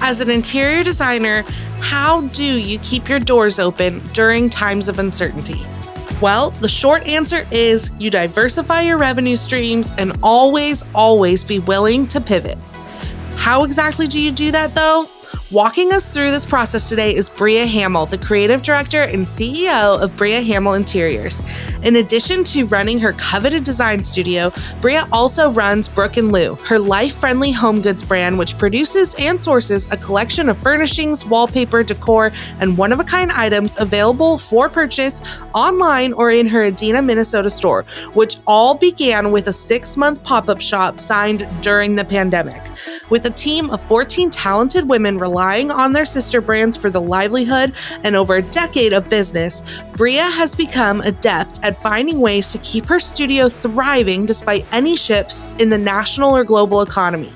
As an interior designer, how do you keep your doors open during times of uncertainty? Well, the short answer is you diversify your revenue streams and always be willing to pivot. How exactly do you do that though? Walking us through this process today is Bria Hammel, the creative director and CEO of Bria Hammel Interiors. In addition to running her coveted design studio, Bria also runs Brook & Lou, her life-friendly home goods brand, which produces and sources a collection of furnishings, wallpaper, decor, and one-of-a-kind items available for purchase online or in her Edina, Minnesota store, which all began with a 6-month pop-up shop signed during the pandemic. With a team of 14 talented women relying on their sister brands for the livelihood and over a decade of business, Bria has become adept at finding ways to keep her studio thriving despite any shifts in the national or global economy.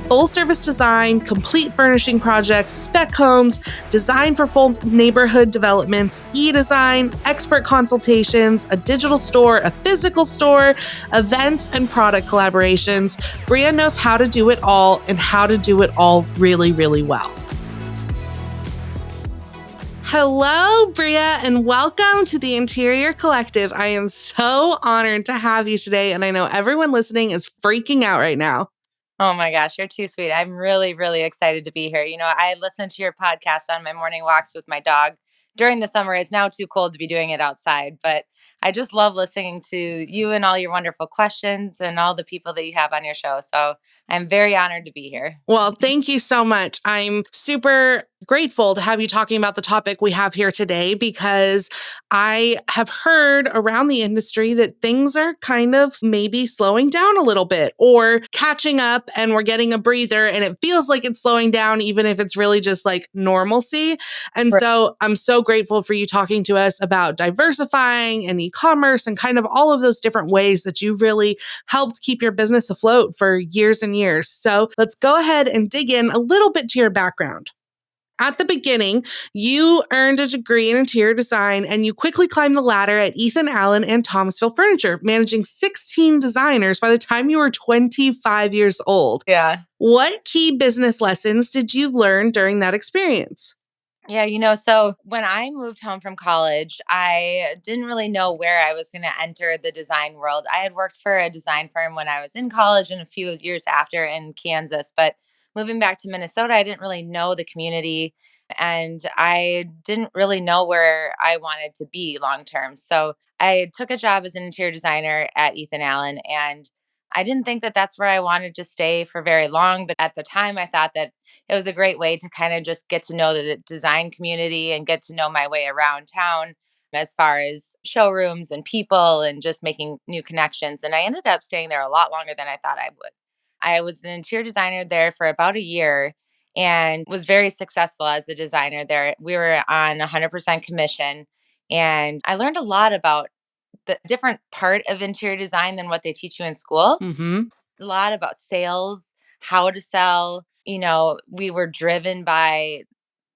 Full-service design, complete furnishing projects, spec homes, design for full neighborhood developments, e-design, expert consultations, a digital store, a physical store, events, and product collaborations. Bria knows how to do it all and how to do it all really, really well. Hello, Bria, and welcome to the Interior Collective. I am so honored to have you today, and I know everyone listening is freaking out right now. Oh my gosh, you're too sweet. I'm really, really excited to be here. I listen to your podcast on my morning walks with my dog during the summer. It's now too cold to be doing it outside, but I just love listening to you and all your wonderful questions and all the people that you have on your show. So I'm very honored to be here. Well, thank you so much. I'm super grateful to have you talking about the topic we have here today because I have heard around the industry that things are kind of maybe slowing down a little bit or catching up and we're getting a breather and it feels like it's slowing down even if it's really just like normalcy. And so I'm so grateful for you talking to us about diversifying and e-commerce and kind of all of those different ways that you really helped keep your business afloat for years and years. So let's go ahead and dig in a little bit to your background. At the beginning, you earned a degree in interior design and you quickly climbed the ladder at Ethan Allen and Thomasville Furniture, managing 16 designers by the time you were 25 years old. Yeah. What key business lessons did you learn during that experience? Yeah, so when I moved home from college, I didn't really know where I was going to enter the design world. I had worked for a design firm when I was in college and a few years after in Kansas, but moving back to Minnesota, I didn't really know the community and I didn't really know where I wanted to be long term. So I took a job as an interior designer at Ethan Allen and I didn't think that that's where I wanted to stay for very long, but at the time I thought that it was a great way to kind of just get to know the design community and get to know my way around town as far as showrooms and people and just making new connections. And I ended up staying there a lot longer than I thought I would. I was an interior designer there for about a year and was very successful as a designer there. We were on 100% commission. And I learned a lot about the different part of interior design than what they teach you in school. Mm-hmm. A lot about sales, how to sell. We were driven by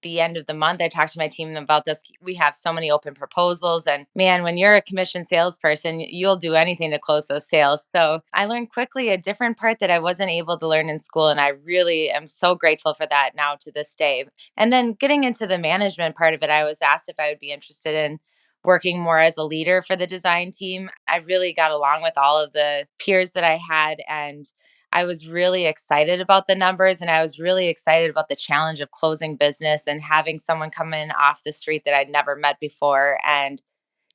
the end of the month. I talked to my team about this. We have so many open proposals. And man, when you're a commission salesperson, you'll do anything to close those sales. So I learned quickly a different part that I wasn't able to learn in school. And I really am so grateful for that now to this day. And then getting into the management part of it, I was asked if I would be interested in working more as a leader for the design team. I really got along with all of the peers that I had and I was really excited about the numbers and I was really excited about the challenge of closing business and having someone come in off the street that I'd never met before and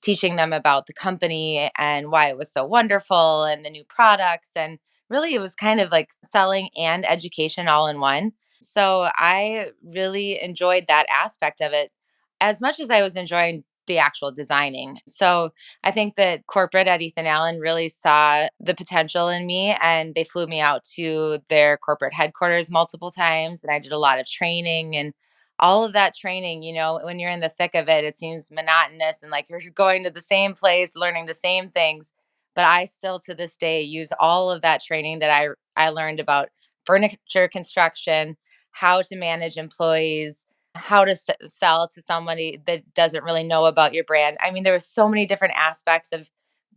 teaching them about the company and why it was so wonderful and the new products. And really, it was kind of like selling and education all in one. So I really enjoyed that aspect of it as much as I was enjoying the actual designing. So I think that corporate at Ethan Allen really saw the potential in me and they flew me out to their corporate headquarters multiple times. And I did a lot of training and all of that training, when you're in the thick of it, it seems monotonous and like you're going to the same place, learning the same things. But I still to this day use all of that training that I learned about furniture construction, how to manage employees, how to sell to somebody that doesn't really know about your brand. I mean, there were so many different aspects of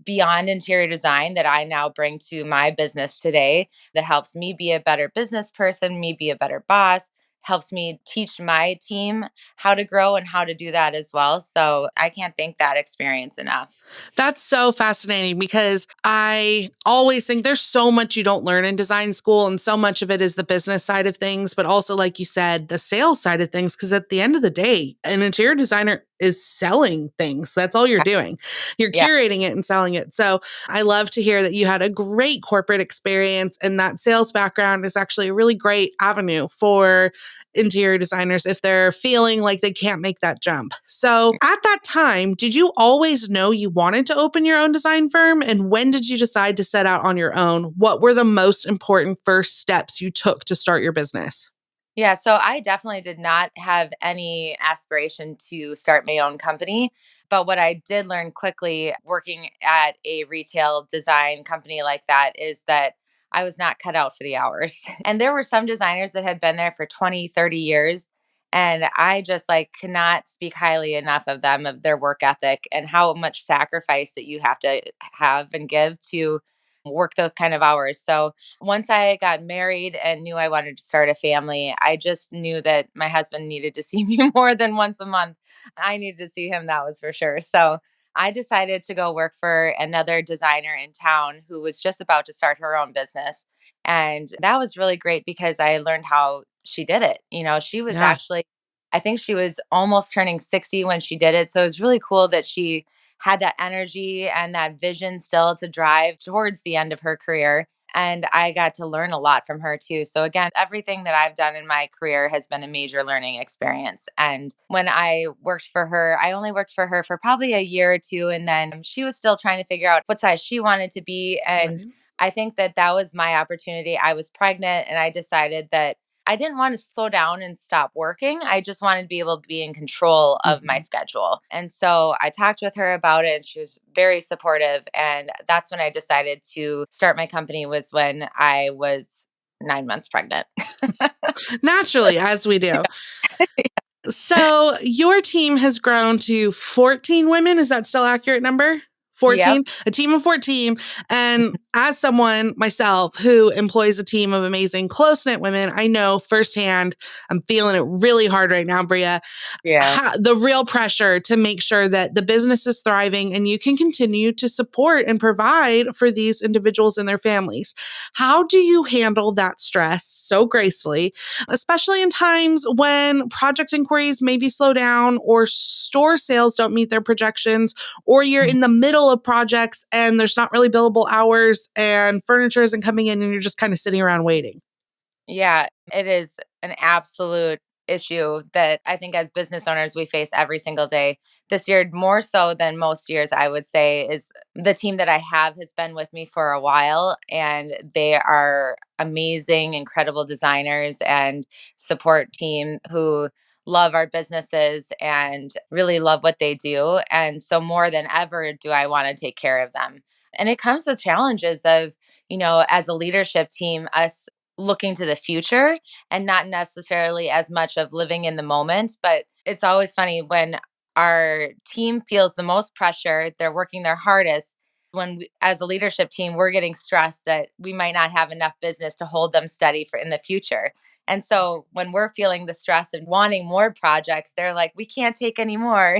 beyond interior design that I now bring to my business today that helps me be a better business person, me be a better boss, helps me teach my team how to grow and how to do that as well. So I can't thank that experience enough. That's so fascinating because I always think there's so much you don't learn in design school, and so much of it is the business side of things, but also, like you said, the sales side of things. Because at the end of the day, an interior designer is selling things. That's all you're doing. You're Yeah. curating it and selling it. So I love to hear that you had a great corporate experience, and that sales background is actually a really great avenue for interior designers if they're feeling like they can't make that jump. So at that time, did you always know you wanted to open your own design firm? And when did you decide to set out on your own? What were the most important first steps you took to start your business? Yeah, so I definitely did not have any aspiration to start my own company. But what I did learn quickly working at a retail design company like that is that I was not cut out for the hours. And there were some designers that had been there for 20, 30 years. And I just like cannot speak highly enough of them, of their work ethic and how much sacrifice that you have to have and give to work those kind of hours. So once I got married and knew I wanted to start a family, I just knew that my husband needed to see me more than once a month. I needed to see him, that was for sure. So I decided to go work for another designer in town who was just about to start her own business. And that was really great because I learned how she did it. She was Yeah. actually, I think she was almost turning 60 when she did it. So it was really cool that she had that energy and that vision still to drive towards the end of her career. And I got to learn a lot from her too. So, again, everything that I've done in my career has been a major learning experience. And when I worked for her, I only worked for her for probably a year or two. And then she was still trying to figure out what size she wanted to be. And Right. I think that that was my opportunity. I was pregnant and I decided that I didn't want to slow down and stop working. I just wanted to be able to be in control of my Mhm. schedule. And so I talked with her about it and she was very supportive. And that's when I decided to start my company was when I was 9 months pregnant. Naturally, as we do. So your team has grown to 14 women. Is that still accurate number? Yep. 14, a team of 14. And as someone myself who employs a team of amazing, close knit women, I know firsthand, I'm feeling it really hard right now, Bria, Yeah. the real pressure to make sure that the business is thriving and you can continue to support and provide for these individuals and their families. How do you handle that stress so gracefully, especially in times when project inquiries maybe slow down or store sales don't meet their projections, or you're in the middle of projects and there's not really billable hours and furniture isn't coming in and you're just kind of sitting around waiting? Yeah, it is an absolute issue that I think as business owners we face every single day. This year, more so than most years, I would say, is the team that I have has been with me for a while, and they are amazing, incredible designers and support team who love our businesses and really love what they do. And so, more than ever, do I want to take care of them. And it comes with challenges of, as a leadership team, us looking to the future and not necessarily as much of living in the moment. But it's always funny when our team feels the most pressure, they're working their hardest. When we, as a leadership team, we're getting stressed that we might not have enough business to hold them steady for in the future. And so when we're feeling the stress and wanting more projects, they're like, we can't take any more,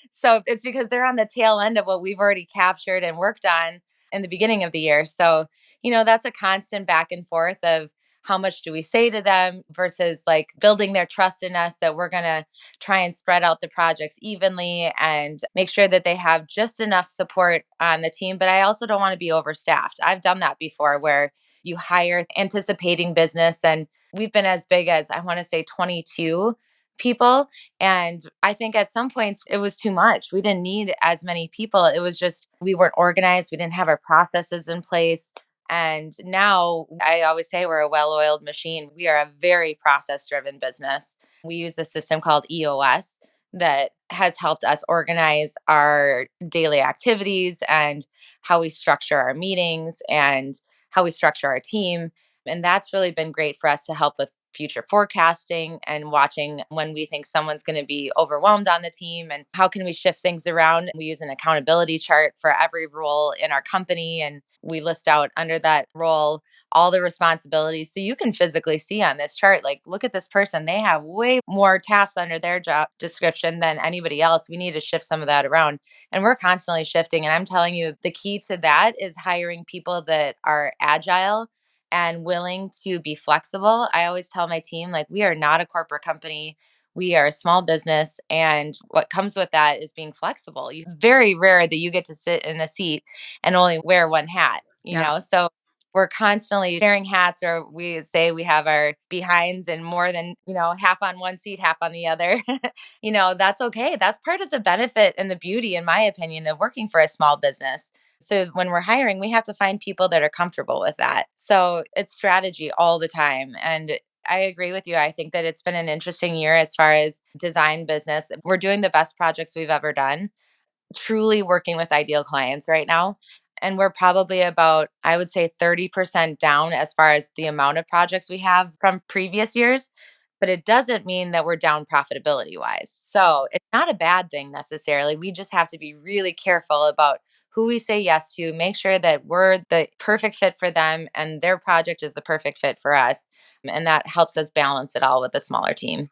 So it's because they're on the tail end of what we've already captured and worked on in the beginning of the year. So that's a constant back and forth of how much do we say to them versus like building their trust in us that we're going to try and spread out the projects evenly and make sure that they have just enough support on the team. But I also don't want to be overstaffed. I've done that before where you hire anticipating business, and we've been as big as I want to say 22 people. And I think at some points it was too much. We didn't need as many people. It was just we weren't organized. We didn't have our processes in place. And now I always say we're a well oiled machine. We are a very process driven business. We use a system called EOS that has helped us organize our daily activities and how we structure our meetings and how we structure our team. And that's really been great for us to help with future forecasting and watching when we think someone's going to be overwhelmed on the team and how can we shift things around. We use an accountability chart for every role in our company, and we list out under that role all the responsibilities. So you can physically see on this chart, like, look at this person. They have way more tasks under their job description than anybody else. We need to shift some of that around. And we're constantly shifting. And I'm telling you, the key to that is hiring people that are agile and willing to be flexible. I always tell my team, like, we are not a corporate company. We are a small business. And what comes with that is being flexible. It's very rare that you get to sit in a seat and only wear one hat, Yeah. So we're constantly wearing hats, or we say we have our behinds and more than, half on one seat, half on the other. That's okay. That's part of the benefit and the beauty, in my opinion, of working for a small business. So when we're hiring, we have to find people that are comfortable with that. So it's strategy all the time. And I agree with you. I think that it's been an interesting year as far as design business. We're doing the best projects we've ever done, truly working with ideal clients right now. And we're probably about, I would say, 30% down as far as the amount of projects we have from previous years. But it doesn't mean that we're down profitability wise. So it's not a bad thing necessarily. We just have to be really careful about who we say yes to, make sure that we're the perfect fit for them and their project is the perfect fit for us. And that helps us balance it all with a smaller team.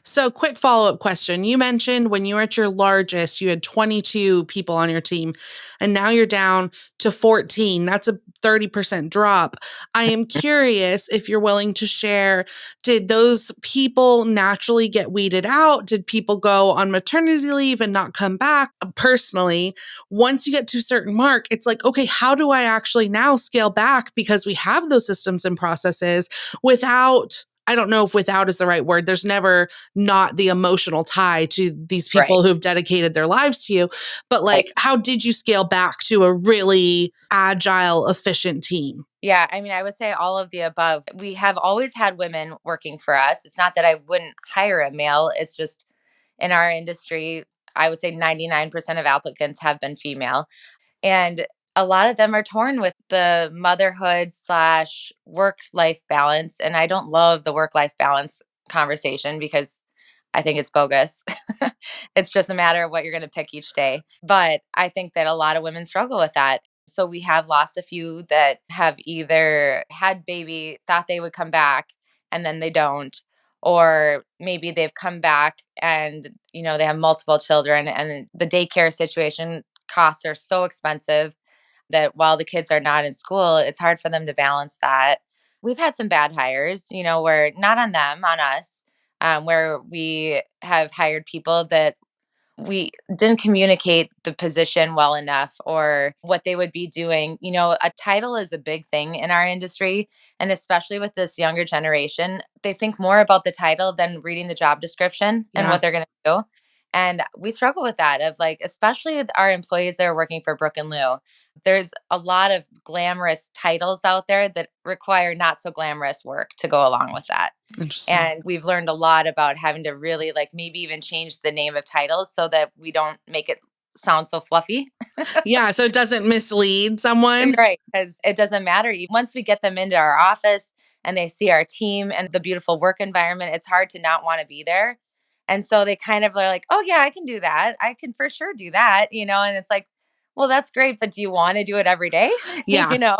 So, quick follow up question. You mentioned when you were at your largest, you had 22 people on your team, and now you're down to 14. That's a 30% drop. I am curious if you're willing to share, did those people naturally get weeded out? Did people go on maternity leave and not come back? Personally, once you get to a certain mark, it's like, okay, how do I actually now scale back? Because we have those systems and processes without, I don't know if without is the right word. There's never not the emotional tie to these Right. people who've dedicated their lives to you. But like, Right. how did you scale back to a really agile, efficient team? Yeah, I mean, I would say all of the above. We have always had women working for us. It's not that I wouldn't hire a male, it's just in our industry, I would say 99% of applicants have been female. And a lot of them are torn with the motherhood slash work life balance. And I don't love the work life balance conversation because I think it's bogus. It's just a matter of what you're going to pick each day. But I think that a lot of women struggle with that. So we have lost a few that have either had baby, thought they would come back, and then they don't. Or maybe they've come back and, they have multiple children and the daycare situation costs are so expensive that while the kids are not in school, it's hard for them to balance that. We've had some bad hires, where not on them, on us, where we have hired people that we didn't communicate the position well enough or what they would be doing. A title is a big thing in our industry. And especially with this younger generation, they think more about the title than reading the job description and Yeah. what they're going to do. And we struggle with that of like, especially with our employees that are working for Brook and Lou. There's a lot of glamorous titles out there that require not so glamorous work to go along with that. Interesting. And we've learned a lot about having to really like maybe even change the name of titles so that we don't make it sound so fluffy. Yeah. So it doesn't mislead someone. Right. Because it doesn't matter. Once we get them into our office and they see our team and the beautiful work environment, it's hard to not want to be there. And so they kind of are like, oh, yeah, I can do that. I can for sure do that, and it's like, well, that's great. But do you want to do it every day? Yeah.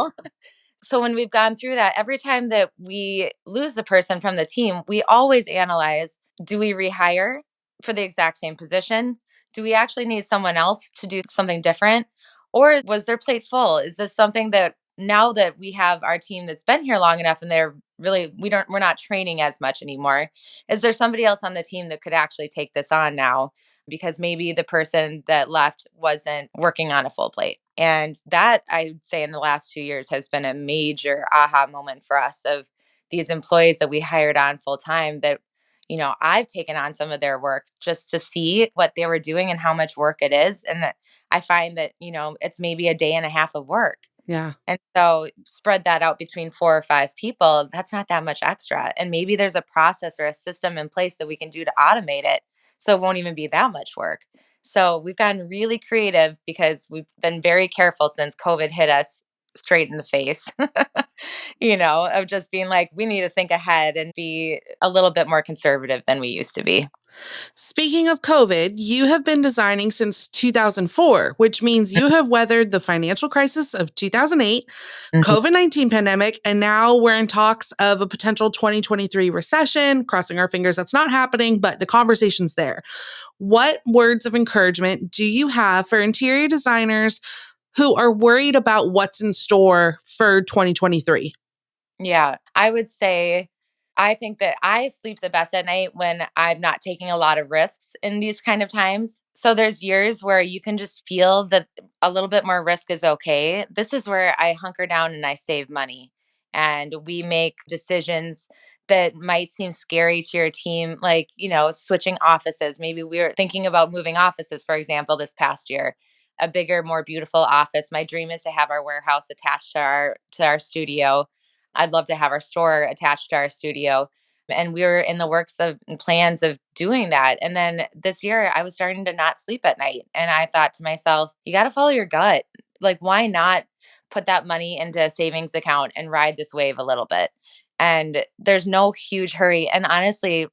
So when we've gone through that, every time that we lose the person from the team, we always analyze, do we rehire for the exact same position? Do we actually need someone else to do something different? Or was their plate full? Is this something that now that we have our team that's been here long enough and they're really we're not training as much anymore, is there somebody else on the team that could actually take this on now? Because maybe the person that left wasn't working on a full plate. And that I'd say in the last 2 years has been a major aha moment for us of these employees that we hired on full time that, I've taken on some of their work just to see what they were doing and how much work it is. And that I find that, it's maybe a day and a half of work. Yeah. And so spread that out between 4 or 5 people, that's not that much extra. And maybe there's a process or a system in place that we can do to automate it so it won't even be that much work. So we've gotten really creative because we've been very careful since COVID hit us straight in the face. of just being like, we need to think ahead and be a little bit more conservative than we used to be. Speaking of COVID, you have been designing since 2004, which means you have weathered the financial crisis of 2008, Mhm. COVID-19 pandemic, and now we're in talks of a potential 2023 recession. Crossing our fingers that's not happening, but the conversation's there. What words of encouragement do you have for interior designers who are worried about what's in store for 2023? Yeah, I would say I think that I sleep the best at night when I'm not taking a lot of risks in these kind of times. So there's years where you can just feel that a little bit more risk is okay. This is where I hunker down and I save money. And we make decisions that might seem scary to your team, like, switching offices. Maybe we were thinking about moving offices, for example, this past year. A bigger, more beautiful office. My dream is to have our warehouse attached to our studio. I'd love to have our store attached to our studio. And we were in the works of and plans of doing that. And then this year, I was starting to not sleep at night. And I thought to myself, you got to follow your gut. Like, why not put that money into a savings account and ride this wave a little bit? And there's no huge hurry. And honestly,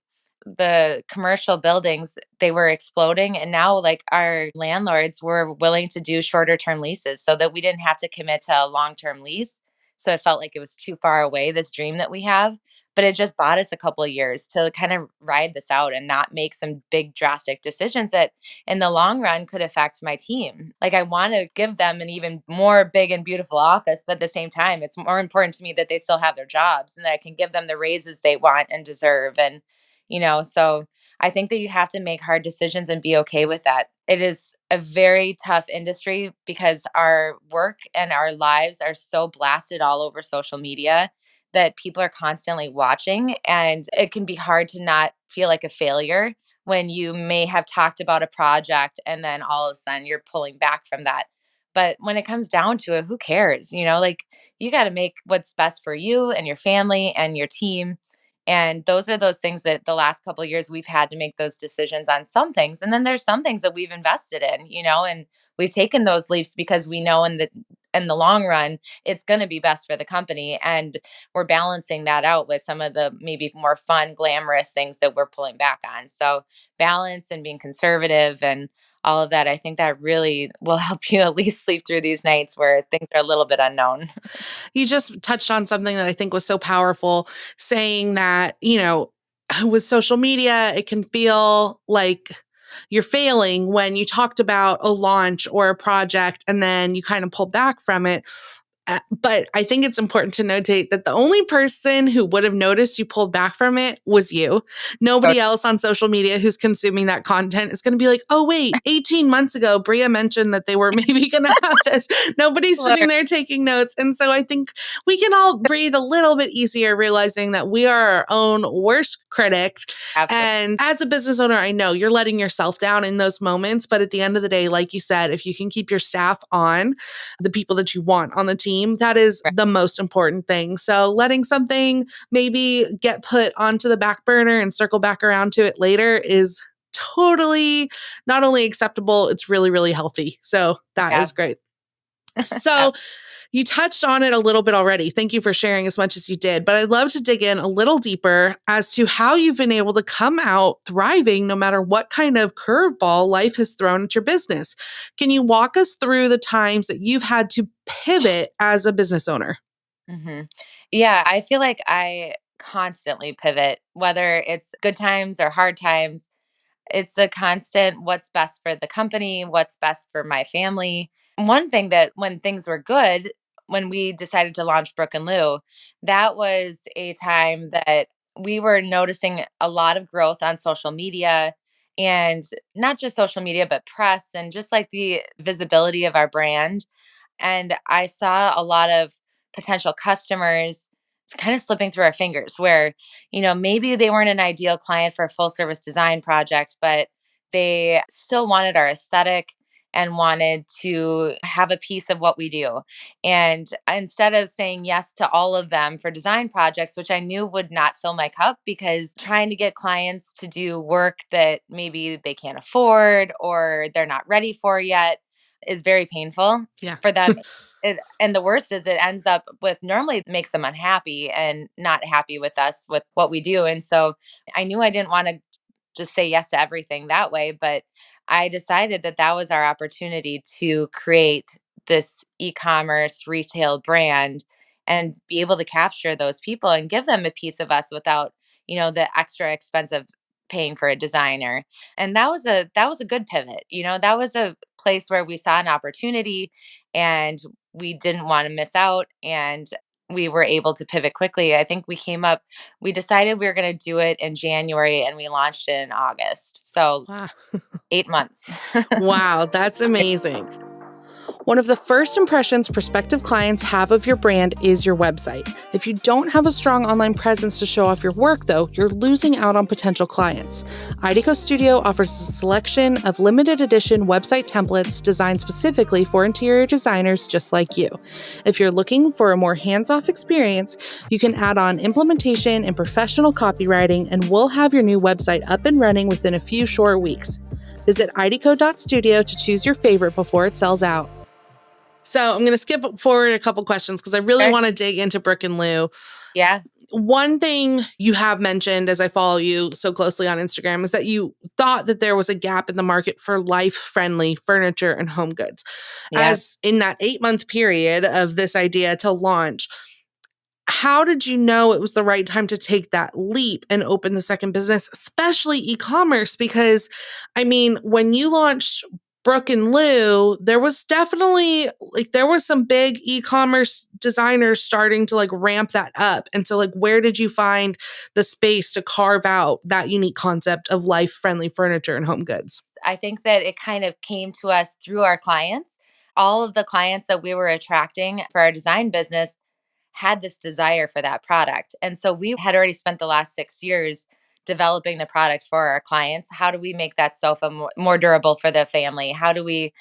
the commercial buildings, they were exploding. And now, like, our landlords were willing to do shorter term leases so that we didn't have to commit to a long term lease. So it felt like it was too far away, this dream that we have. But it just bought us a couple of years to kind of ride this out and not make some big drastic decisions that in the long run could affect my team. Like, I want to give them an even more big and beautiful office, but at the same time, it's more important to me that they still have their jobs and that I can give them the raises they want and deserve. And, so I think that you have to make hard decisions and be okay with that. It is a very tough industry because our work and our lives are so blasted all over social media that people are constantly watching. And it can be hard to not feel like a failure when you may have talked about a project and then all of a sudden you're pulling back from that. But when it comes down to it, who cares? Like, you got to make what's best for you and your family and your team. And those are those things that the last couple of years we've had to make those decisions on some things. And then there's some things that we've invested in, and we've taken those leaps because we know in the long run it's going to be best for the company. And we're balancing that out with some of the maybe more fun, glamorous things that we're pulling back on. So balance and being conservative and all of that, I think that really will help you at least sleep through these nights where things are a little bit unknown. You just touched on something that I think was so powerful, saying that, with social media, it can feel like you're failing when you talked about a launch or a project and then you kind of pull back from it. But I think it's important to notate that the only person who would have noticed you pulled back from it was you. Nobody else on social media who's consuming that content is going to be like, oh, wait, 18 months ago, Bria mentioned that they were maybe going to have this. Nobody's sitting there taking notes. And so I think we can all breathe a little bit easier realizing that we are our own worst critic. Absolutely. And as a business owner, I know you're letting yourself down in those moments. But at the end of the day, like you said, if you can keep your staff on, the people that you want on the team, that is Right. the most important thing. So letting something maybe get put onto the back burner and circle back around to it later is totally not only acceptable, it's really, really healthy. So that Yeah. is great. So you touched on it a little bit already. Thank you for sharing as much as you did. But I'd love to dig in a little deeper as to how you've been able to come out thriving no matter what kind of curveball life has thrown at your business. Can you walk us through the times that you've had to pivot as a business owner? hmm Yeah, I feel like I constantly pivot, whether it's good times or hard times. It's a constant what's best for the company, what's best for my family. One thing that when things were good, when we decided to launch Brook and Lou, that was a time that we were noticing a lot of growth on social media, and not just social media, but press and just like the visibility of our brand. And I saw a lot of potential customers kind of slipping through our fingers where, maybe they weren't an ideal client for a full service design project, but they still wanted our aesthetic and wanted to have a piece of what we do. And instead of saying yes to all of them for design projects, which I knew would not fill my cup, because trying to get clients to do work that maybe they can't afford or they're not ready for yet is very painful Yeah. for them. And the worst is it ends up with normally makes them unhappy and not happy with us with what we do. And so I knew I didn't want to just say yes to everything that way, but I decided that that was our opportunity to create this e-commerce retail brand and be able to capture those people and give them a piece of us without, the extra expense of paying for a designer. And that was a good pivot. That was a place where we saw an opportunity and we didn't want to miss out, and we were able to pivot quickly. I think we decided we were going to do it in January and we launched it in August. So Wow. 8 months. Wow, that's amazing. One of the first impressions prospective clients have of your brand is your website. If you don't have a strong online presence to show off your work, though, you're losing out on potential clients. IDCO Studio offers a selection of limited edition website templates designed specifically for interior designers just like you. If you're looking for a more hands-off experience, you can add on implementation and professional copywriting, and we'll have your new website up and running within a few short weeks. Visit idco.studio to choose your favorite before it sells out. So I'm going to skip forward a couple questions because I really Okay. want to dig into Brick and Lou. Yeah. One thing you have mentioned as I follow you so closely on Instagram is that you thought that there was a gap in the market for life-friendly furniture and home goods. Yeah. As in that 8-month period of this idea to launch, how did you know it was the right time to take that leap and open the second business, especially e-commerce? Because, I mean, when you launched Brooke and Lou, there was definitely there was some big e-commerce designers starting to ramp that up. And so where did you find the space to carve out that unique concept of life-friendly furniture and home goods? I think that it kind of came to us through our clients. All of the clients that we were attracting for our design business had this desire for that product. And so we had already spent the last 6 years developing the product for our clients. How do we make that sofa more durable for the family? How do we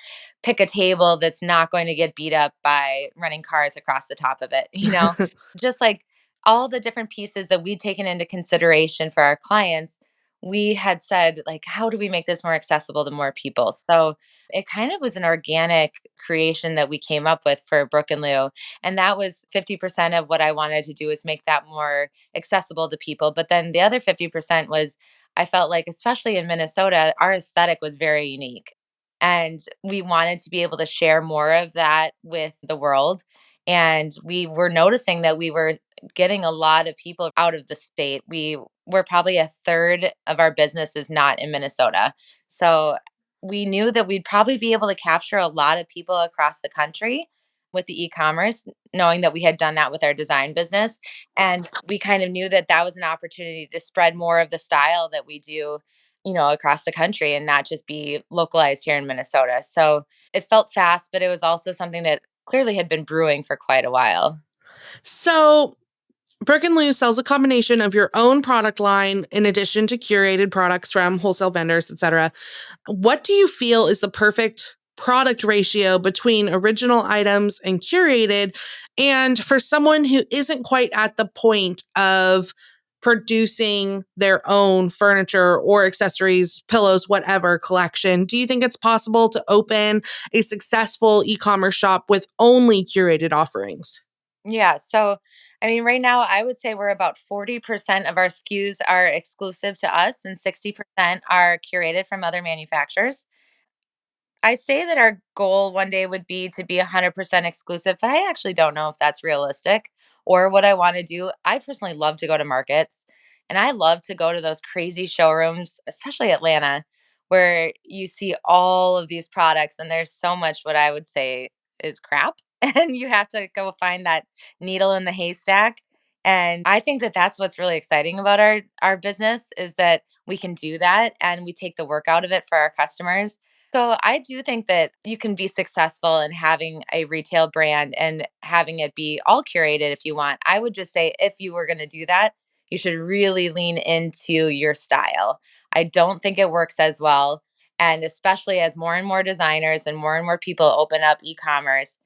pick a table that's not going to get beat up by running cars across the top of it? Just like all the different pieces that we'd taken into consideration for our clients, we had said, how do we make this more accessible to more people? So it kind of was an organic creation that we came up with for Brooke and Lou. And that was 50% of what I wanted to do is make that more accessible to people. But then the other 50% was I felt like, especially in Minnesota, our aesthetic was very unique. And we wanted to be able to share more of that with the world. And we were noticing that we were getting a lot of people out of the state. We were probably a third of our business is not in Minnesota. So we knew that we'd probably be able to capture a lot of people across the country with the e-commerce, knowing that we had done that with our design business. And we kind of knew that that was an opportunity to spread more of the style that we do, across the country and not just be localized here in Minnesota. So it felt fast, but it was also something that clearly had been brewing for quite a while. So Brick and Lou sells a combination of your own product line in addition to curated products from wholesale vendors, etc. What do you feel is the perfect product ratio between original items and curated? And for someone who isn't quite at the point of producing their own furniture or accessories, pillows, whatever collection, do you think it's possible to open a successful e-commerce shop with only curated offerings? Yeah. So, I mean, right now, I would say we're about 40% of our SKUs are exclusive to us and 60% are curated from other manufacturers. I say that our goal one day would be to be 100% exclusive, but I actually don't know if that's realistic or what I want to do. I personally love to go to markets and I love to go to those crazy showrooms, especially Atlanta, where you see all of these products and there's so much what I would say is crap. And you have to go find that needle in the haystack. And I think that that's what's really exciting about our business is that we can do that and we take the work out of it for our customers. So I do think that you can be successful in having a retail brand and having it be all curated if you want. I would just say if you were going to do that, you should really lean into your style. I don't think it works as well. And especially as more and more designers and more people open up e-commerce,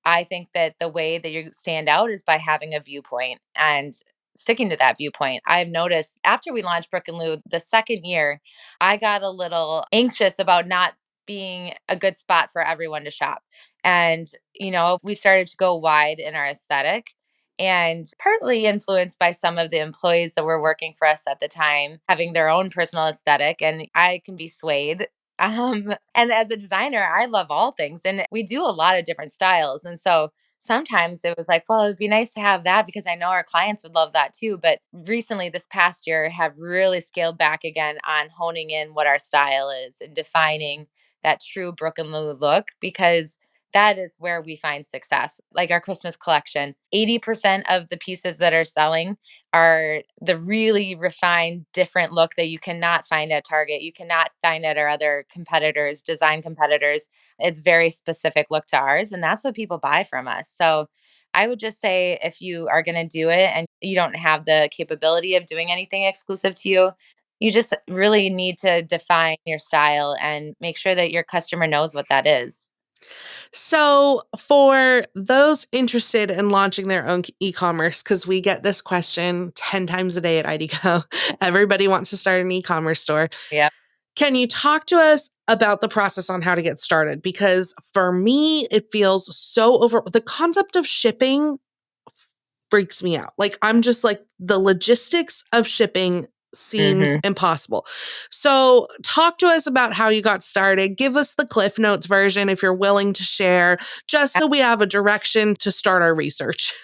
I think that the way that you stand out is by having a viewpoint and sticking to that viewpoint. I've noticed after we launched Brook and Lou, the second year, I got a little anxious about not being a good spot for everyone to shop. And, we started to go wide in our aesthetic, and partly influenced by some of the employees that were working for us at the time having their own personal aesthetic. And I can be swayed. And as a designer, I love all things, and we do a lot of different styles. And so sometimes it was like, well, it'd be nice to have that because I know our clients would love that too. But recently, this past year, have really scaled back again on honing in what our style is and defining that true Brook and Lou look, because that is where we find success. Like our Christmas collection, 80% of the pieces that are selling are the really refined, different look that you cannot find at Target. You cannot find at our other competitors, design competitors. It's very specific look to ours, and that's what people buy from us. So I would just say if you are going to do it and you don't have the capability of doing anything exclusive to you, you just really need to define your style and make sure that your customer knows what that is. So, for those interested in launching their own e-commerce, because we get this question 10 times a day at IDCO, everybody wants to start an e-commerce store. Yeah. Can you talk to us about the process on how to get started? Because for me, it feels so the concept of shipping freaks me out. Like, I'm just like, the logistics of shipping seems impossible. So, talk to us about how you got started. Give us the Cliff Notes version if you're willing to share, just so we have a direction to start our research.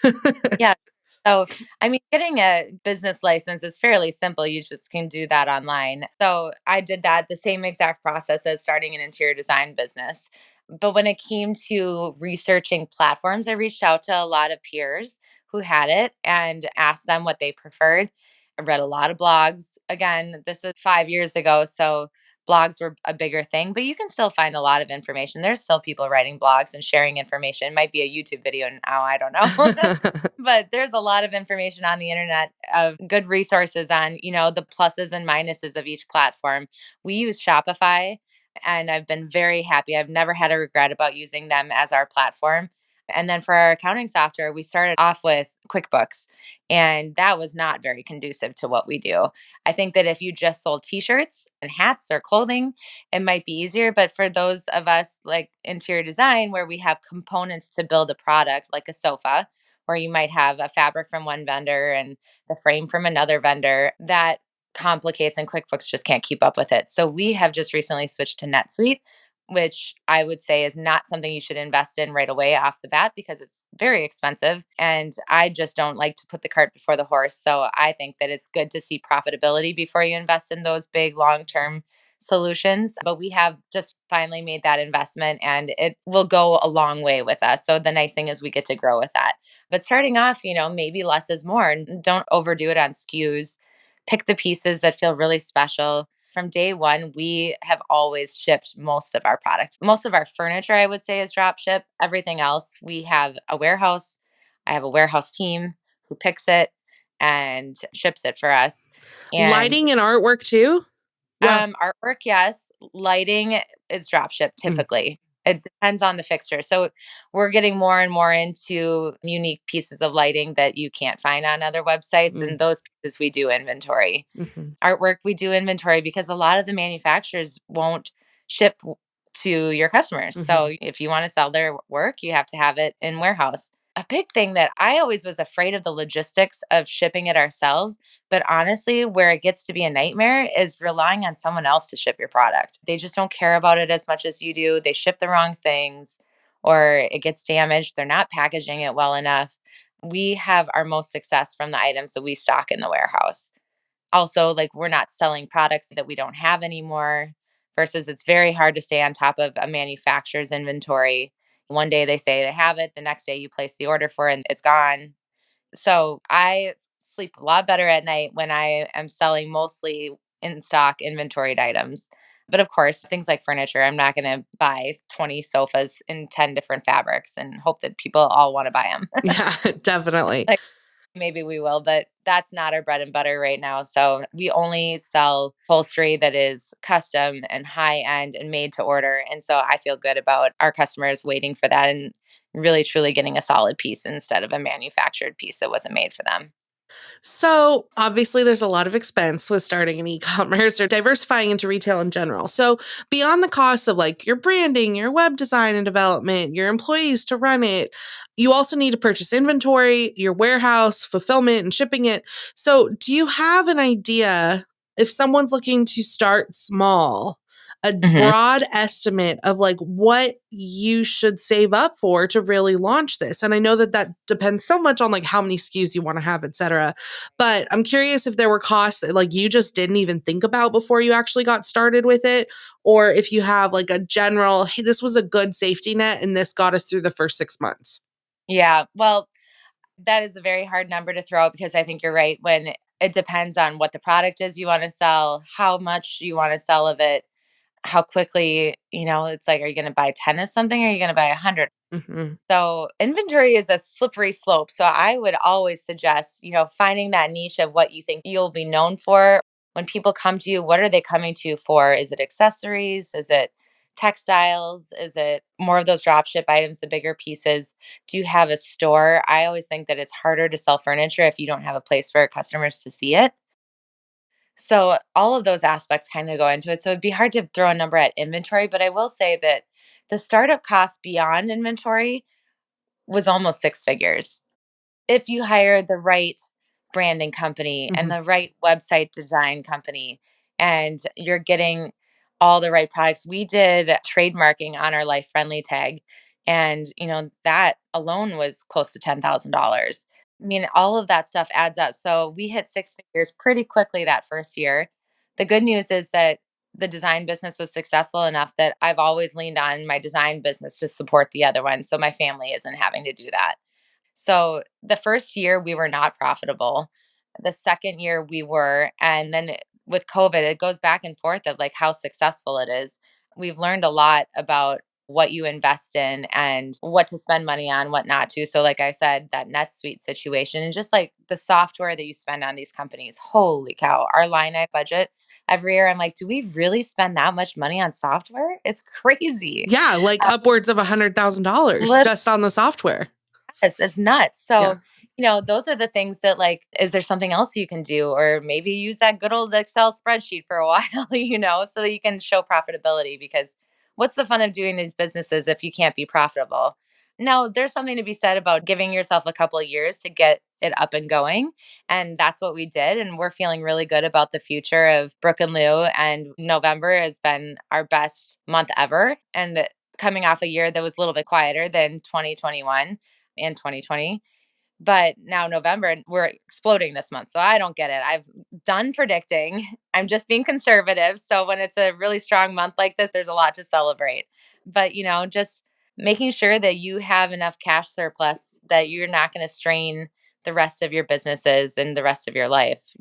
Yeah. So, I mean, getting a business license is fairly simple. You just can do that online. So, I did that the same exact process as starting an interior design business. But when it came to researching platforms, I reached out to a lot of peers who had it and asked them what they preferred. I read a lot of blogs. Again, this was 5 years ago. So, blogs were a bigger thing, but you can still find a lot of information. There's still people writing blogs and sharing information. It might be a YouTube video now, I don't know. But there's a lot of information on the internet of good resources on, the pluses and minuses of each platform. We use Shopify, and I've been very happy. I've never had a regret about using them as our platform. And then for our accounting software, we started off with QuickBooks, and that was not very conducive to what we do. I think that if you just sold t-shirts and hats or clothing, it might be easier. But for those of us like interior design, where we have components to build a product like a sofa, where you might have a fabric from one vendor and the frame from another vendor, that complicates, and QuickBooks just can't keep up with it. So we have just recently switched to NetSuite, which I would say is not something you should invest in right away off the bat because it's very expensive. And I just don't like to put the cart before the horse. So I think that it's good to see profitability before you invest in those big long term solutions. But we have just finally made that investment, and it will go a long way with us. So the nice thing is we get to grow with that. But starting off, maybe less is more, and don't overdo it on SKUs. Pick the pieces that feel really special. From day one, we have always shipped most of our products. Most of our furniture, I would say, is drop ship. Everything else, we have a warehouse. I have a warehouse team who picks it and ships it for us. And Lighting and artwork too? Wow. artwork, yes. Lighting is drop ship Mm, typically. It depends on the fixture. So we're getting more and more into unique pieces of lighting that you can't find on other websites. mm, And those pieces we do inventory. mhm. Artwork, we do inventory because a lot of the manufacturers won't ship to your customers. Mhm. So if you want to sell their work, you have to have it in warehouse. A big thing that I always was afraid of the logistics of shipping it ourselves, but honestly, where it gets to be a nightmare is relying on someone else to ship your product. They just don't care about it as much as you do. They ship the wrong things or it gets damaged. They're not packaging it well enough. We have our most success from the items that we stock in the warehouse. Also, like, we're not selling products that we don't have anymore, versus it's very hard to stay on top of a manufacturer's inventory. One day they say they have it, the next day you place the order for it and it's gone. So I sleep a lot better at night when I am selling mostly in stock inventoried items. But of course, things like furniture, I'm not going to buy 20 sofas in 10 different fabrics and hope that people all want to buy them. Yeah, definitely. Like, maybe we will, but that's not our bread and butter right now. So we only sell upholstery that is custom and high end and made to order. And so I feel good about our customers waiting for that and really truly getting a solid piece instead of a manufactured piece that wasn't made for them. So, obviously, there's a lot of expense with starting an e commerce or diversifying into retail in general. So, beyond the costs of like your branding, your web design and development, your employees to run it, you also need to purchase inventory, your warehouse, fulfillment, and shipping it. So, do you have an idea if someone's looking to start small? A Mhm. broad estimate of like what you should save up for to really launch this. And I know that that depends so much on like how many SKUs you want to have, et cetera. But I'm curious if there were costs that like you just didn't even think about before you actually got started with it, or if you have like a general, hey, this was a good safety net and this got us through the first 6 months. Yeah. Well, that is a very hard number to throw out because I think you're right. When it depends on what the product is you want to sell, how much you want to sell of it, how quickly, it's like, are you going to buy 10 of something or are you going to buy 100? Hmm. So inventory is a slippery slope. So I would always suggest, finding that niche of what you think you'll be known for. When people come to you, what are they coming to you for? Is it accessories? Is it textiles? Is it more of those drop ship items, the bigger pieces? Do you have a store? I always think that it's harder to sell furniture if you don't have a place for customers to see it. So all of those aspects kind of go into it. So it'd be hard to throw a number at inventory, but I will say that the startup cost beyond inventory was almost six figures. If you hire the right branding company and Hmm. the right website design company and you're getting all the right products. We did trademarking on our life friendly tag and that alone was close to $10,000. I mean, all of that stuff adds up. So we hit six figures pretty quickly that first year. The good news is that the design business was successful enough that I've always leaned on my design business to support the other one. So my family isn't having to do that. So the first year we were not profitable. The second year we were. And then with COVID, it goes back and forth of like how successful it is. We've learned a lot about what you invest in and what to spend money on, what not to. So, like I said, that NetSuite situation and just like the software that you spend on these companies. Holy cow, our line item budget every year. I'm like, do we really spend that much money on software? It's crazy. Yeah, like upwards of $100,000 just on the software. Yes, it's nuts. So, Yeah. those are the things that like, is there something else you can do? Or maybe use that good old Excel spreadsheet for a while, so that you can show profitability because what's the fun of doing these businesses if you can't be profitable? Now, there's something to be said about giving yourself a couple of years to get it up and going. And that's what we did. And we're feeling really good about the future of Brook and Lou. And November has been our best month ever. And coming off a year that was a little bit quieter than 2021 and 2020. But now November, and we're exploding this month. So I don't get it. I've done predicting. I'm just being conservative. So when it's a really strong month like this, there's a lot to celebrate. But, just making sure that you have enough cash surplus that you're not going to strain the rest of your businesses and the rest of your life.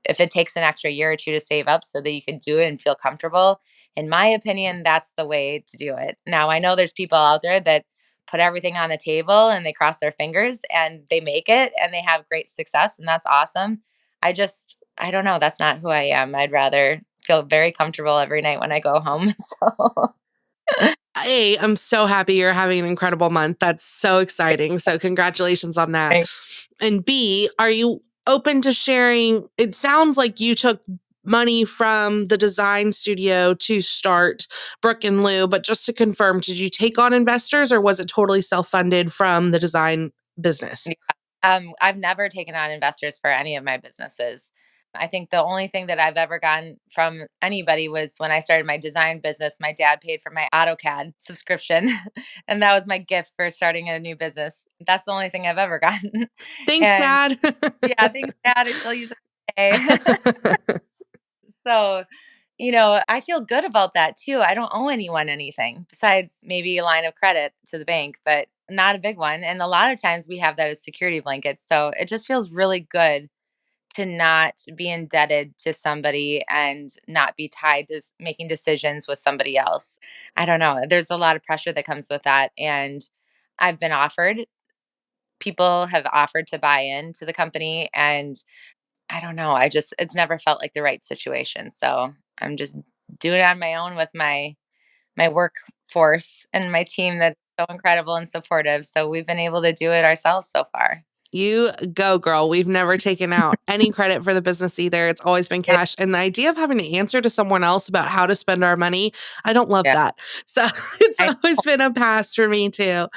If it takes an extra year or two to save up so that you can do it and feel comfortable, in my opinion, that's the way to do it. Now, I know there's people out there that put everything on the table and they cross their fingers and they make it and they have great success and that's awesome. I don't know, that's not who I am. I'd rather feel very comfortable every night when I go home. So A, I'm so happy you're having an incredible month. That's so exciting. So, congratulations on that. Right. And B, are you open to sharing? It sounds like you took money from the design studio to start Brook and Lou, but just to confirm, did you take on investors or was it totally self funded from the design business? Yeah. I've never taken on investors for any of my businesses. I think the only thing that I've ever gotten from anybody was when I started my design business. My dad paid for my AutoCAD subscription, and that was my gift for starting a new business. That's the only thing I've ever gotten. Thanks, And Dad. yeah, thanks, Dad. I still use it today. So, I feel good about that too. I don't owe anyone anything besides maybe a line of credit to the bank, but not a big one. And a lot of times we have that as security blankets. So it just feels really good to not be indebted to somebody and not be tied to making decisions with somebody else. I don't know. There's a lot of pressure that comes with that. And I've been offered, people have offered to buy into the company. And I don't know. It's never felt like the right situation. So I'm just doing it on my own with my workforce and my team that's so incredible and supportive. So we've been able to do it ourselves so far. You go, girl. We've never taken out any credit for the business either. It's always been It- cash. And the idea of having to answer to someone else about how to spend our money, I don't love yeah. that. So it's I always been a pass for me too.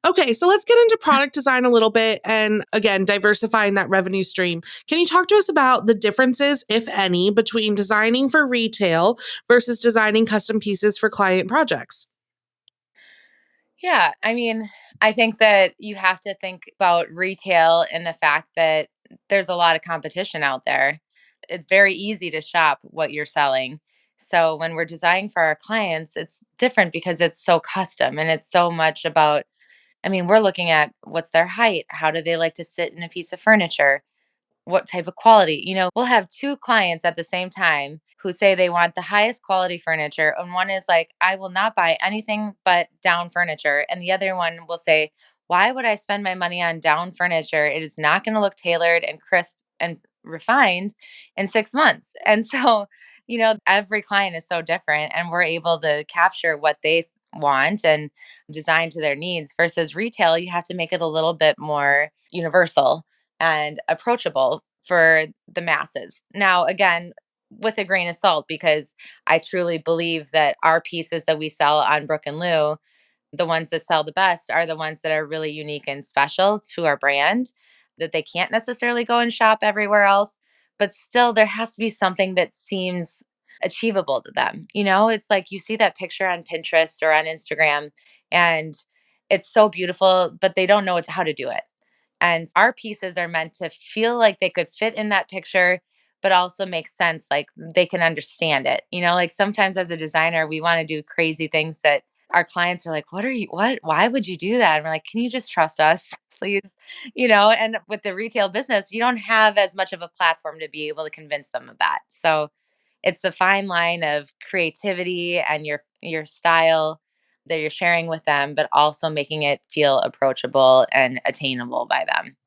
Okay, so let's get into product design a little bit and again, diversifying that revenue stream. Can you talk to us about the differences, if any, between designing for retail versus designing custom pieces for client projects? Yeah, I mean, I think that you have to think about retail and the fact that there's a lot of competition out there. It's very easy to shop what you're selling. So when we're designing for our clients, it's different because it's so custom and it's so much about, I mean, we're looking at what's their height, how do they like to sit in a piece of furniture, what type of quality. We'll have two clients at the same time who say they want the highest quality furniture. And one is like, I will not buy anything but down furniture. And the other one will say, why would I spend my money on down furniture? It is not going to look tailored and crisp and refined in 6 months. And so, every client is so different, and we're able to capture what they want and design to their needs versus retail. You have to make it a little bit more universal and approachable for the masses. Now, again, with a grain of salt, because I truly believe that our pieces that we sell on Brook and Lou, the ones that sell the best, are the ones that are really unique and special to our brand, that they can't necessarily go and shop everywhere else. But still, there has to be something that seems achievable to them. It's like you see that picture on Pinterest or on Instagram, and it's so beautiful, but they don't know how to do it. And our pieces are meant to feel like they could fit in that picture, but also make sense. Like they can understand it. Like sometimes as a designer, we want to do crazy things that our clients are like, why would you do that? And we're like, can you just trust us, please? And with the retail business, you don't have as much of a platform to be able to convince them of that. So it's the fine line of creativity and your style that you're sharing with them, but also making it feel approachable and attainable by them.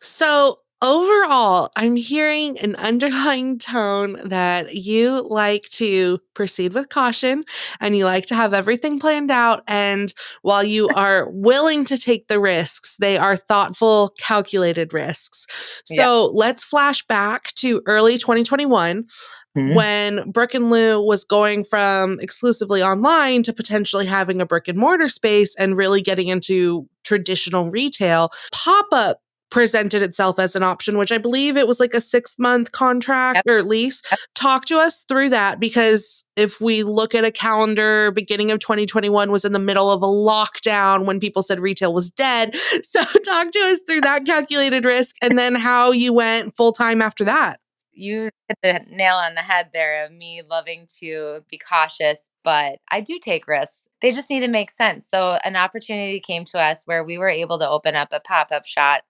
So, overall, I'm hearing an underlying tone that you like to proceed with caution and you like to have everything planned out. And while you are willing to take the risks, they are thoughtful, calculated risks. Yeah. So, let's flash back to early 2021 Mhm. when Brick and Lou was going from exclusively online to potentially having a brick and mortar space and really getting into traditional retail. Pop up presented itself as an option, which I believe it was like a 6-month contract Yep. or at least. Yep. Talk to us through that because if we look at a calendar, beginning of 2021 was in the middle of a lockdown when people said retail was dead. So talk to us through that calculated risk and then how you went full time after that. You hit the nail on the head there of me loving to be cautious, but I do take risks. They just need to make sense. So, an opportunity came to us where we were able to open up a pop up shop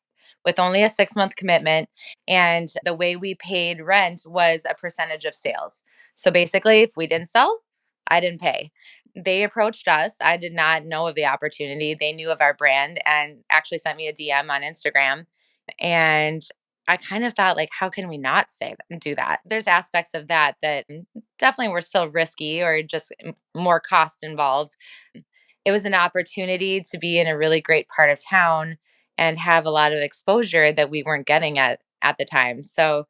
with only a 6-month commitment. And the way we paid rent was a percentage of sales. So, basically, if we didn't sell, I didn't pay. They approached us. I did not know of the opportunity. They knew of our brand and actually sent me a DM on Instagram. And I kind of thought, like, how can we not say do that? There's aspects of that that definitely were still risky or just more cost involved. It was an opportunity to be in a really great part of town and have a lot of exposure that we weren't getting at the time. So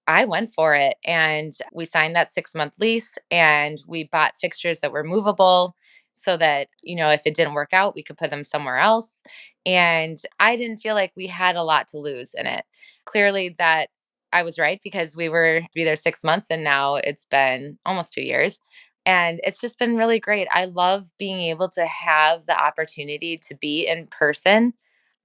I went for it and we signed that 6-month lease and we bought fixtures that were movable so that, if it didn't work out, we could put them somewhere else. And I didn't feel like we had a lot to lose in it. Clearly, that I was right because we were to be there 6 months and now it's been almost 2 years. And it's just been really great. I love being able to have the opportunity to be in person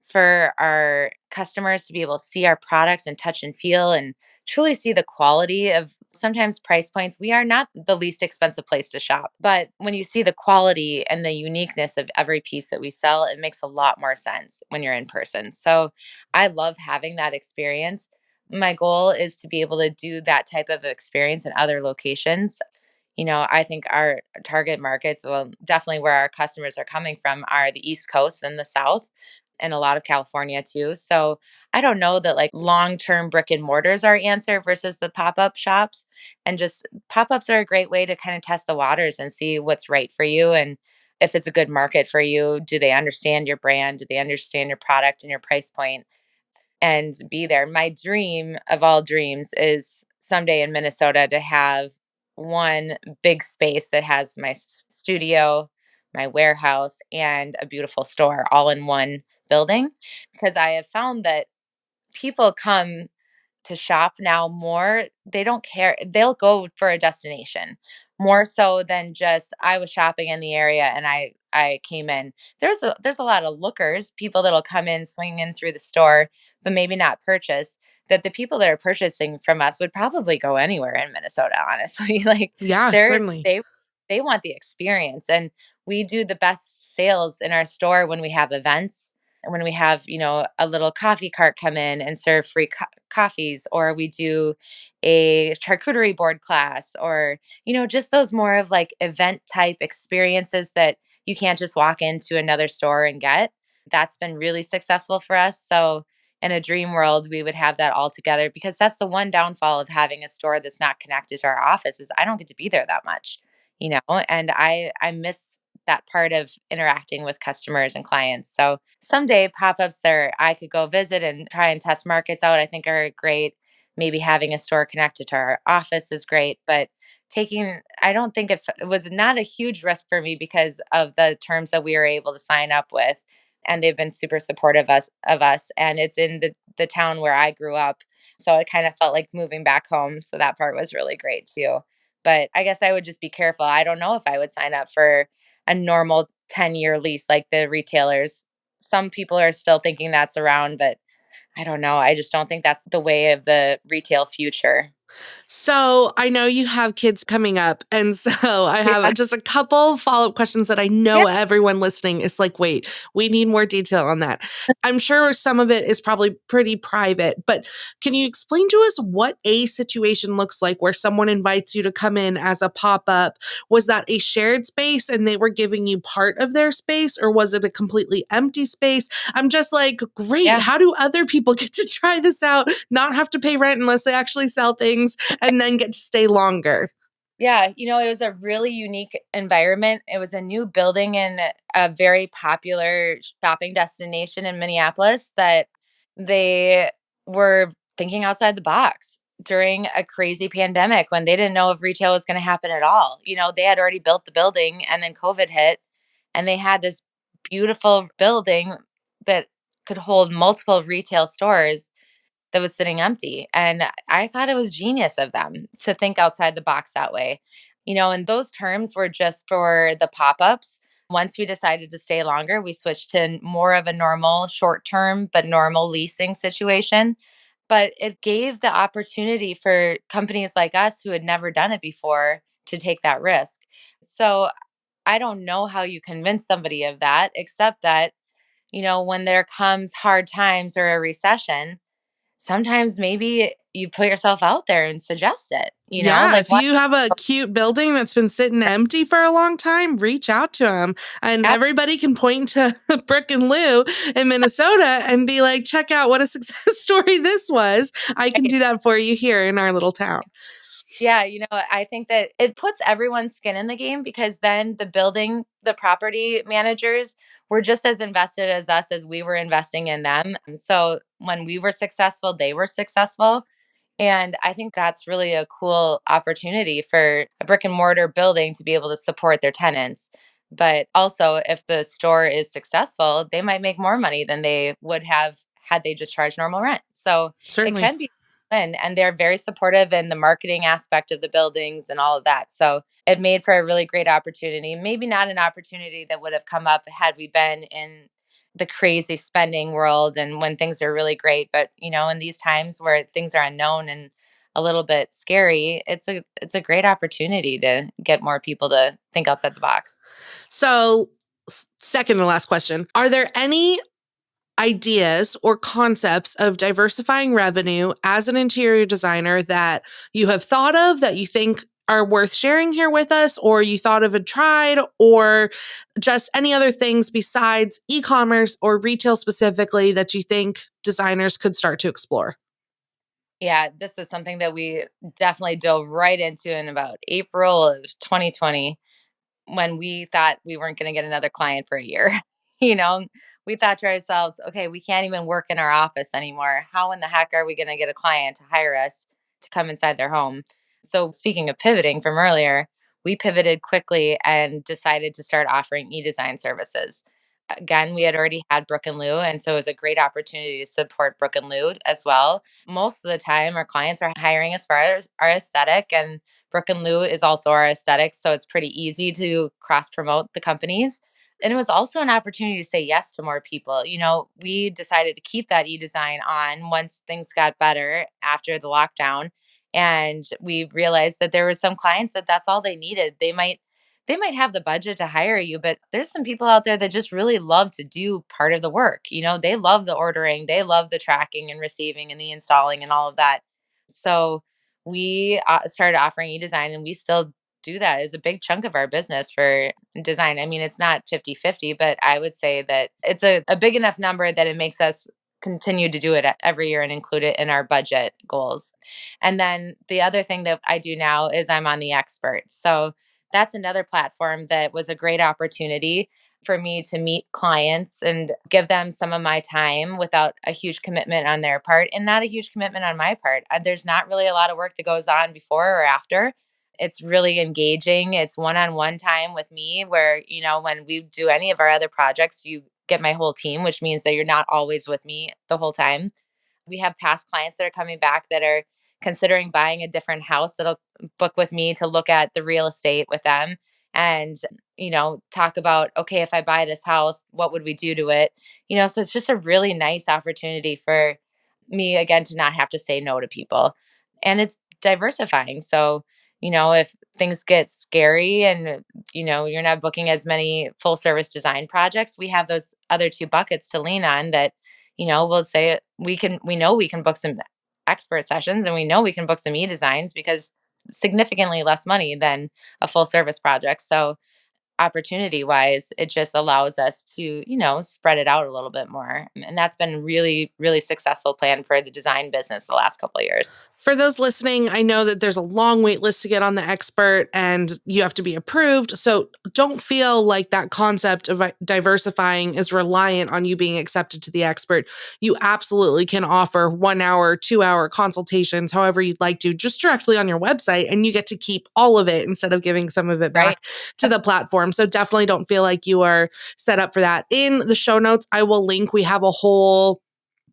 for our customers to be able to see our products and touch and feel and truly see the quality of sometimes price points. We are not the least expensive place to shop, but when you see the quality and the uniqueness of every piece that we sell, it makes a lot more sense when you're in person. So I love having that experience. My goal is to be able to do that type of experience in other locations. I think our target markets, well, definitely where our customers are coming from are the East Coast and the South and a lot of California too. So I don't know that like long-term brick and mortars are answer versus the pop-up shops. And just pop-ups are a great way to kind of test the waters and see what's right for you and if it's a good market for you. Do they understand your brand? Do they understand your product and your price point? and be there. My dream of all dreams is someday in Minnesota to have one big space that has my studio, my warehouse, and a beautiful store all in one building, because I have found that people come to shop now more. They don't care. They'll go for a destination more so than just I was shopping in the area and I came in. There's a lot of lookers, people that'll come in, swing in through the store, but maybe not purchase. That the people that are purchasing from us would probably go anywhere in Minnesota, honestly. Like Yeah, they're certainly. they want the experience, and we do the best sales in our store when we have events, when we have, a little coffee cart come in and serve free coffees, or we do a charcuterie board class, or, just those more of like event type experiences that you can't just walk into another store and get. That's been really successful for us. So, in a dream world, we would have that all together, because that's the one downfall of having a store that's not connected to our office is I don't get to be there that much, and I miss that part of interacting with customers and clients. So someday pop-ups there I could go visit and try and test markets out, I think are great. Maybe having a store connected to our office is great, but I don't think it was not a huge risk for me because of the terms that we were able to sign up with. And they've been super supportive of us. And it's in the town where I grew up. So it kind of felt like moving back home. So that part was really great too. But I guess I would just be careful. I don't know if I would sign up for a normal 10-year lease like the retailers. Some people are still thinking that's around, but I don't know. I just don't think that's the way of the retail future. So I know you have kids coming up. And so I have Yeah. just a couple follow up questions that I Yeah. know everyone listening is like, wait, we need more detail on that. I'm sure some of it is probably pretty private, but can you explain to us what a situation looks like where someone invites you to come in as a pop up? Was that a shared space and they were giving you part of their space, or was it a completely empty space? I'm just like, great. Yeah. How do other people get to try this out, not have to pay rent unless they actually sell things, and then get to stay longer? Yeah, it was a really unique environment. It was a new building in a very popular shopping destination in Minneapolis that they were thinking outside the box during a crazy pandemic when they didn't know if retail was going to happen at all. They had already built the building and then COVID hit, and they had this beautiful building that could hold multiple retail stores that was sitting empty. And I thought it was genius of them to think outside the box that way. And those terms were just for the pop ups. Once we decided to stay longer, we switched to more of a normal short term, but normal leasing situation. But it gave the opportunity for companies like us who had never done it before to take that risk. So I don't know how you convince somebody of that, except that, when there comes hard times or a recession, sometimes maybe you put yourself out there and suggest it, Yeah, like if what. you have a cute building that's been sitting empty for a long time, reach out to them. And Ab- everybody can point to Brick and Lou in Minnesota and be like, check out what a success story this was. I can do that for you here in our little town. Yeah, I think that it puts everyone's skin in the game, because then the property managers were just as invested as us as we were investing in them. So when we were successful, they were successful. And I think that's really a cool opportunity for a brick and mortar building to be able to support their tenants. But also, if the store is successful, they might make more money than they would have had they just charged normal rent. So it Certainly. can be fun. And they're very supportive in the marketing aspect of the buildings and all of that. So it made for a really great opportunity. Maybe not an opportunity that would have come up had we been in the crazy spending world and when things are really great, but in these times where things are unknown and a little bit scary, it's a great opportunity to get more people to think outside the box. So, second to last question, are there any ideas or concepts of diversifying revenue as an interior designer that you have thought of that you think are worth sharing here with us, or you thought of and tried, or just any other things besides e-commerce or retail specifically that you think designers could start to explore? Yeah, this is something that we definitely dove right into in about April of 2020, when we thought we weren't going to get another client for a year. you know we thought to ourselves, okay, we can't even work in our office anymore. How in the heck are we going to get a client to hire us to come inside their home? So, speaking of pivoting from earlier, we pivoted quickly and decided to start offering e-design services. Again, we had already had Brook and Lou, and so it was a great opportunity to support Brook and Lou as well. Most of the time, our clients are hiring us for our aesthetic, and Brook and Lou is also our aesthetic, so it's pretty easy to cross promote the companies. And it was also an opportunity to say yes to more people. We decided to keep that e-design on once things got better after the lockdown, and we realized that there were some clients that that's all they needed. They might have the budget to hire you, but there's some people out there that just really love to do part of the work. They love the ordering, they love the tracking and receiving and the installing and all of that. So we started offering e-design, and we still do that as a big chunk of our business for design. I mean, it's not 50-50, but I would say that it's a big enough number that it makes us continue to do it every year and include it in our budget goals. And then the other thing that I do now is I'm on the expert. So that's another platform that was a great opportunity for me to meet clients and give them some of my time without a huge commitment on their part and not a huge commitment on my part. There's not really a lot of work that goes on before or after. It's really engaging. It's one-on-one time with me where, when we do any of our other projects, you get my whole team, which means that you're not always with me the whole time. We have past clients that are coming back that are considering buying a different house that'll book with me to look at the real estate with them and talk about, okay, if I buy this house, what would we do to it? So it's just a really nice opportunity for me again to not have to say no to people. And it's diversifying. So if things get scary and you're not booking as many full service design projects, we have those other two buckets to lean on that we'll say we know we can book some expert sessions, and we know we can book some e-designs because significantly less money than a full service project. So opportunity wise, it just allows us to, spread it out a little bit more. And that's been really, really successful plan for the design business the last couple of years. For those listening, I know that there's a long wait list to get on the expert and you have to be approved. So don't feel like that concept of diversifying is reliant on you being accepted to the expert. You absolutely can offer 1 hour, 2 hour consultations, however you'd like to, just directly on your website, and you get to keep all of it instead of giving some of it back Right. to the platform. So definitely don't feel like you are set up for that. In the show notes, I will link, we have a whole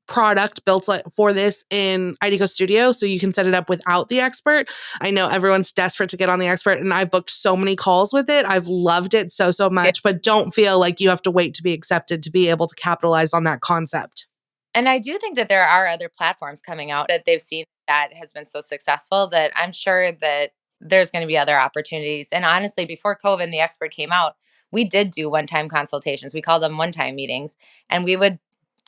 product built for this in IDCO Studio, so you can set it up without the expert. I know everyone's desperate to get on the expert, and I've booked so many calls with it. I've loved it so much, but don't feel like you have to wait to be accepted to be able to capitalize on that concept. And I do think that there are other platforms coming out that they've seen that has been so successful that I'm sure that there's going to be other opportunities. And honestly, before COVID and the expert came out, we did do one-time consultations. We called them one-time meetings, and we would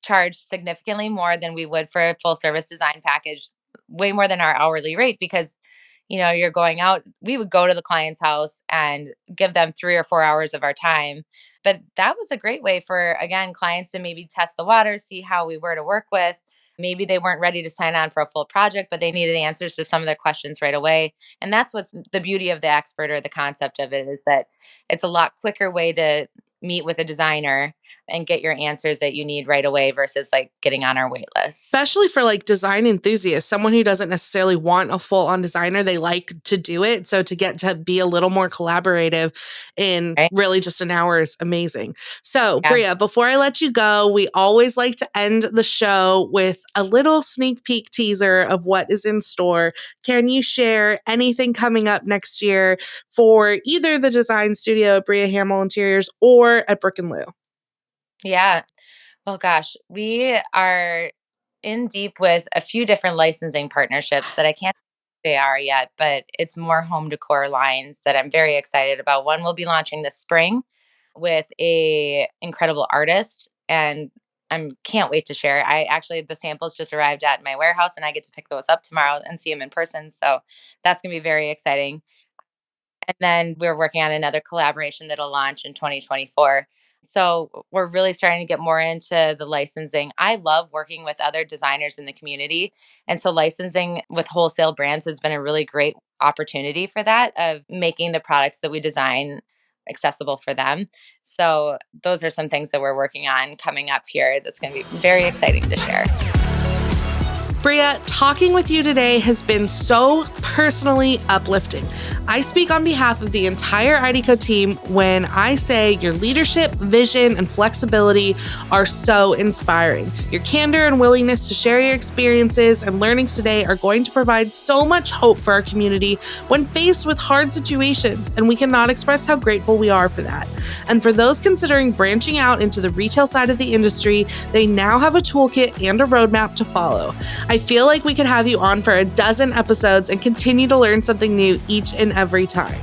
charge significantly more than we would for a full service design package, way more than our hourly rate because you're going out. We would go to the client's house and give them 3 or 4 hours of our time. But that was a great way for, again, clients to maybe test the water, see how we were to work with. Maybe they weren't ready to sign on for a full project, but they needed answers to some of their questions right away. And that's what's the beauty of the expert, or the concept of it, is that it's a lot quicker way to meet with a designer and get your answers that you need right away versus like getting on our wait list. Especially for like design enthusiasts, someone who doesn't necessarily want a full on designer, they like to do it. So to get to be a little more collaborative in Right? really just an hour is amazing. So, Yeah. Bria, before I let you go, we always like to end the show with a little sneak peek teaser of what is in store. Can you share anything coming up next year for either the design studio at Bria Hammel Interiors or at Brook and Lou? Yeah. Well, gosh, we are in deep with a few different licensing partnerships that I can't say they are yet, but it's more home decor lines that I'm very excited about. One will be launching this spring with a incredible artist, and I can't wait to share. I actually, the samples just arrived at my warehouse, and I get to pick those up tomorrow and see them in person. So that's going to be very exciting. And then we're working on another collaboration that'll launch in 2024. So we're really starting to get more into the licensing. I love working with other designers in the community. And so licensing with wholesale brands has been a really great opportunity for that, of making the products that we design accessible for them. So those are some things that we're working on coming up here that's going to be very exciting to share. Bria, talking with you today has been so personally uplifting. I speak on behalf of the entire IDCO team when I say your leadership, vision, and flexibility are so inspiring. Your candor and willingness to share your experiences and learnings today are going to provide so much hope for our community when faced with hard situations, and we cannot express how grateful we are for that. And for those considering branching out into the retail side of the industry, they now have a toolkit and a roadmap to follow. I feel like we could have you on for a dozen episodes and continue to learn something new each and every time.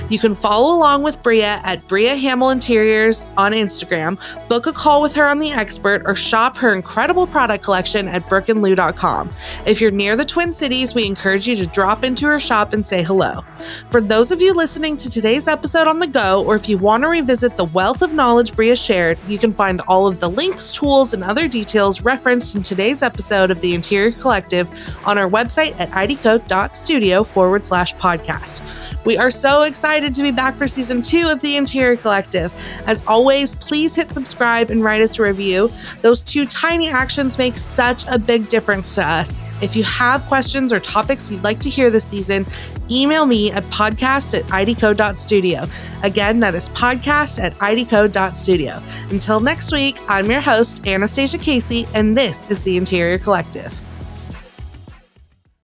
You can follow along with Bria at Bria Hammel Interiors on Instagram, book a call with her on The Expert, or shop her incredible product collection at brookandlou.com. If you're near the Twin Cities, we encourage you to drop into her shop and say hello. For those of you listening to today's episode on the go, or if you want to revisit the wealth of knowledge Bria shared, you can find all of the links, tools, and other details referenced in today's episode of The Interior Collective on our website at idco.studio/podcast. We are so excited to be back for season 2 of The Interior Collective. As always, please hit subscribe and write us a review. Those 2 tiny actions make such a big difference to us. If you have questions or topics you'd like to hear this season, email me at podcast@idco.studio. Again, that is podcast@idco.studio. Until next week, I'm your host, Anastasia Casey, and this is The Interior Collective.